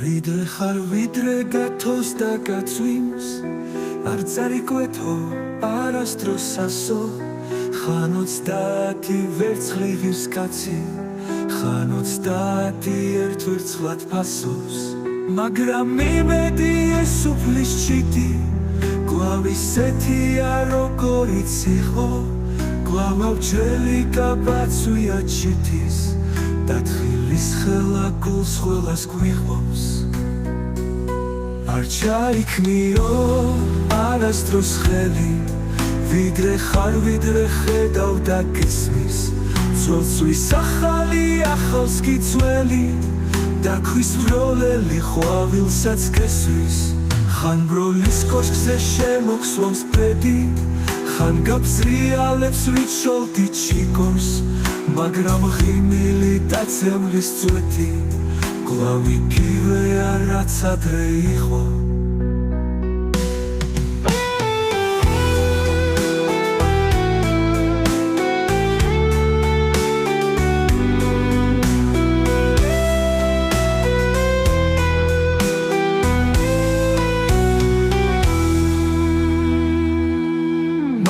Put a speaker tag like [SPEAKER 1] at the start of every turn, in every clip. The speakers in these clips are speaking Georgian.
[SPEAKER 1] ვიდრე ხარ ვიდრე გათოს და გაწვიმს არ წარიკვეთო არასდროს ასო ხან 30 ვერცხლის კაცი ხან 30 ერთ ვერცხლად ფასობს მაგრამ იმედი ეს უფლის ჩიტი გვავისეთია როგორიც იყო გვავავჯელი გაბაცვია ჩიტის და თხილის ხელა გულს ყველას გვიღობს არ ჩაიქნიო არასდროს ხელი ვიდრე ხარ ვიდრე ხედავ და გესმის ძვლის ახალი ახალს გიწველი და ქვის ბროლელი ყვავილსაც გესვის ხან ბროლის კოშკზე შემოხსვამს ბედი ხან გაბზრიალებს ვიჩოლდი ჩიკორს მაგრამ ღიმილი დაწევლის წვეთი კვლავ იგივეა რაც ადრე იყო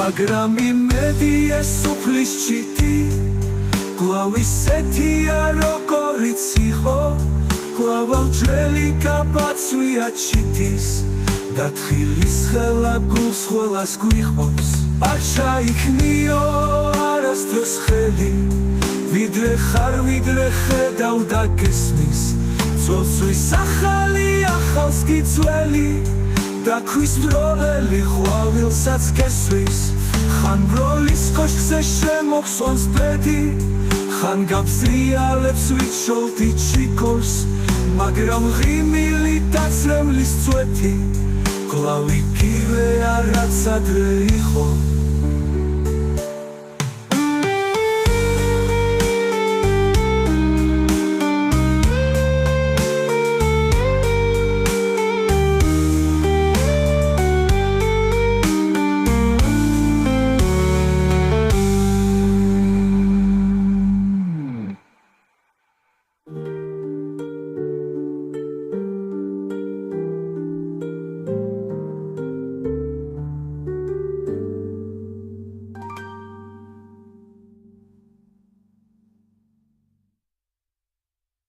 [SPEAKER 1] მაგრამ იმედი ეს უფლის ჩიტი კვლავ ისეთია როგორიც იყო გვავავჯელი გაბაცვია ჩიტის და თხილის ხელა გულს ყველას გვიღობს არ ჩაიქნიო არასდროს ხელი ვიდრე ხარ ვიდრე ხედავ და გესმის ძვლის ახალი ახალს გიწველი და ქვის ბროლელი ყვავილსაც გესვის ხან ბროლის კოშკზე შემოხსვამს ბედი ხან გაბზრიალებს ვიჩოლდი ჩიკორს მაგრამ ღიმილი დაწევლის წვეთი კვლავ იგივეა რაც ადრე იყო